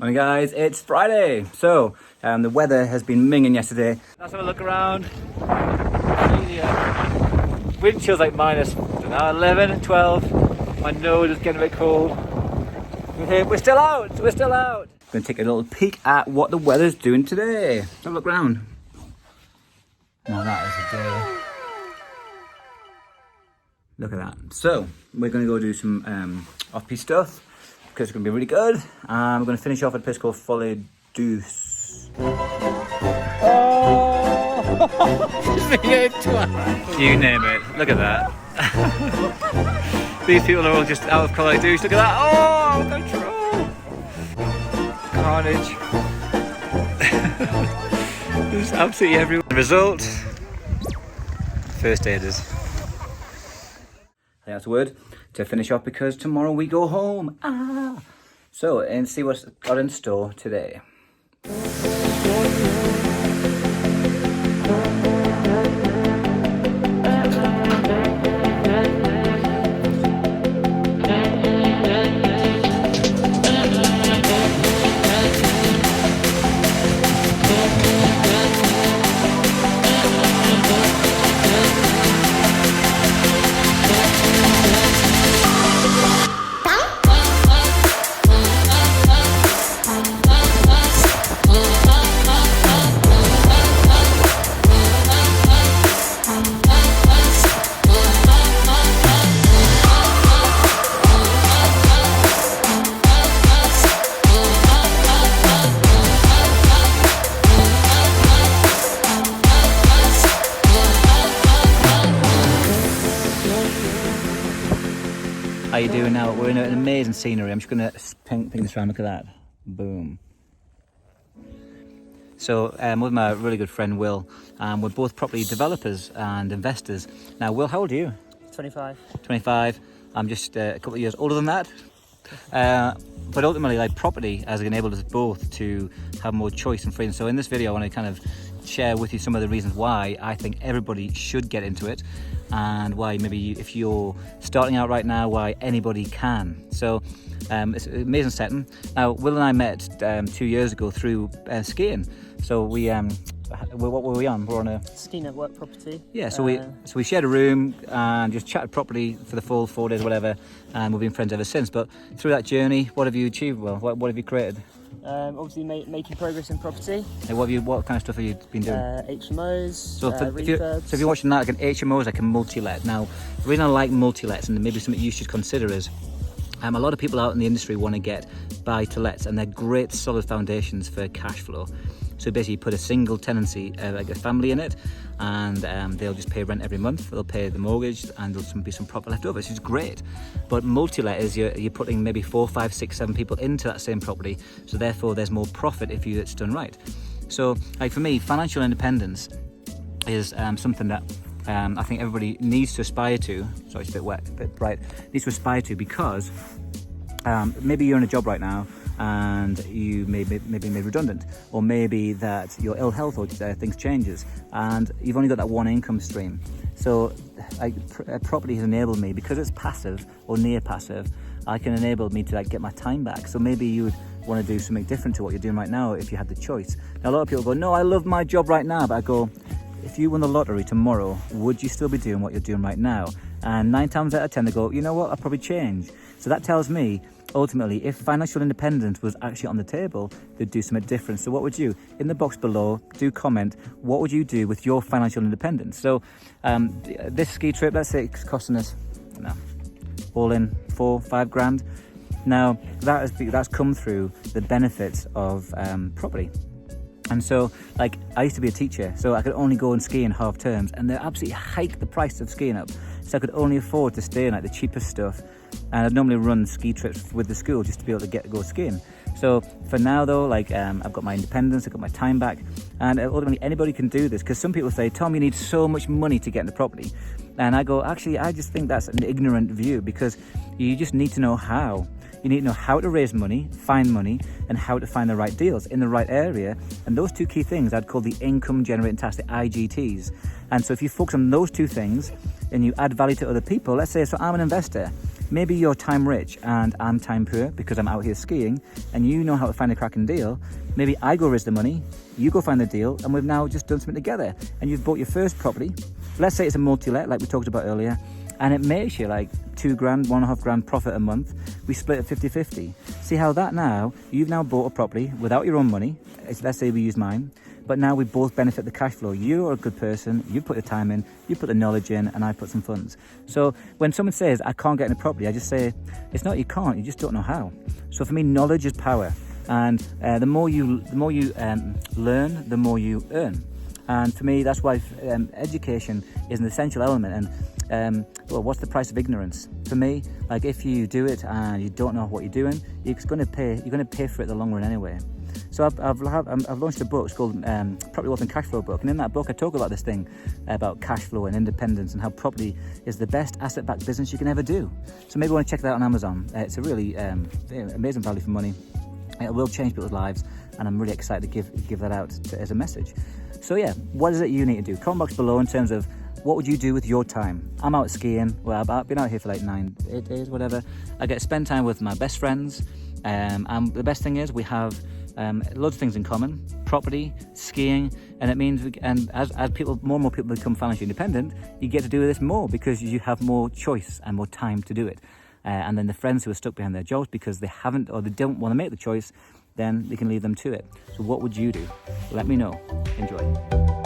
Morning guys, it's Friday. So the weather has been minging yesterday. Let's have a look around. Wind chill's like minus 11, 12. My nose is getting a bit cold. We're still out. I'm gonna take a little peek at what the weather's doing today. Have a look around. Now that is a day. Look at that. So we're gonna go do some off-piste stuff because it's gonna be really good. We're gonna finish off at a place called Folie Douce. Oh! You name it. Look at that. These people are all just out of Folie Douce. Look at that. Oh, control! Carnage. There's absolutely everyone. The result. First aiders. I think that's a word to finish off because tomorrow we go home. So, and see what's got in store today. How you doing now? We're in an amazing scenery. I'm just going to ping this around. Look at that. Boom. So with my really good friend Will, we're both property developers and investors. Now Will, how old are you? 25. 25. I'm just a couple of years older than that. But ultimately, like, property has enabled us both to have more choice and freedom. So in this video, I want to kind of share with you some of the reasons why I think everybody should get into it, and why maybe if you're starting out right now, why anybody can. So it's an amazing setting. Now, Will and I met 2 years ago through skiing. So what were we on? We're on a ski network property. Yeah, so we shared a room and just chatted properly for the full 4 days or whatever, and we've been friends ever since. But through that journey, what have you achieved? Well, what have you created? Obviously making progress in property. And what kind of stuff have you been doing? HMOs, So if you're watching that, like an HMO is like a multi-let. Now, the reason I like multi-lets, and maybe something you should consider, is a lot of people out in the industry want to get buy-to-lets, and they're great solid foundations for cash flow. So basically, you put a single tenancy, like a family in it, and they'll just pay rent every month. They'll pay the mortgage, and there'll be some profit left over, which is great. But multi-let is you're putting maybe 4, 5, 6, 7 people into that same property, so therefore there's more profit if it's done right. So, like for me, financial independence is something that I think everybody needs to aspire to. Sorry, it's a bit wet, a bit bright. Needs to aspire to, because maybe you're in a job right now and you may be made redundant, or maybe that your ill health or things changes and you've only got that one income stream. So property has enabled me, because it's passive or near passive, I can enable me to get my time back. So maybe you would want to do something different to what you're doing right now if you had the choice. Now, a lot of people go, no, I love my job right now, but I go, if you won the lottery tomorrow, would you still be doing what you're doing right now? And 9 times out of 10 they go, you know what, I'll probably change. So that tells me, ultimately, if financial independence was actually on the table, they'd do something different. So what would you? In the box below, do comment, what would you do with your financial independence? So this ski trip, let's say it's costing us, all in 4, 5 grand. Now, that's come through the benefits of property. And so, like, I used to be a teacher, so I could only go and ski in half terms, and they absolutely hiked the price of skiing up. So I could only afford to stay in like the cheapest stuff, and I'd normally run ski trips with the school just to be able to go skiing. So for now though, like, I've got my independence, I've got my time back, and ultimately anybody can do this, because some people say, Tom, you need so much money to get into property. And I go, actually, I just think that's an ignorant view, because you just need to know how. You need to know how to raise money, find money, and how to find the right deals in the right area. And those 2 key things I'd call the income generating tasks, the IGTs. And so if you focus on those 2 things and you add value to other people, let's say, so I'm an investor. maybe you're time rich and I'm time poor because I'm out here skiing, and you know how to find a cracking deal. Maybe I go raise the money, you go find the deal, and we've now just done something together, and you've bought your first property. Let's say it's a multi-let like we talked about earlier, and it makes you like 2 grand, 1.5 grand profit a month. We split it 50-50. See how that now, you've now bought a property without your own money. Let's say we use mine, but now we both benefit the cash flow. You're a good person, you put the time in, you put the knowledge in, and I put some funds. So when someone says, I can't get in a property, I just say, it's not you can't, you just don't know how. So for me, knowledge is power. And the more you learn, the more you earn. And for me, that's why education is an essential element. And well, what's the price of ignorance? For me, like if you do it and you don't know what you're doing, you're going to pay for it in the long run anyway. So I've launched a book. It's called Property Wealth and Cash Flow book, and in that book I talk about this thing about cash flow and independence and how property is the best asset-backed business you can ever do. So maybe you want to check that out on Amazon. It's a really amazing value for money. It will change people's lives, and I'm really excited to give that out as a message. So yeah, what is it you need to do? Comment box below in terms of what would you do with your time. I'm out skiing. Well, I've been out here for like 8 days, whatever. I get to spend time with my best friends, and the best thing is we have loads of things in common: property, skiing, and it means as more and more people become financially independent, you get to do this more because you have more choice and more time to do it. And then the friends who are stuck behind their jobs because they haven't or they don't want to make the choice, then they can leave them to it. So what would you do? Let me know. Enjoy.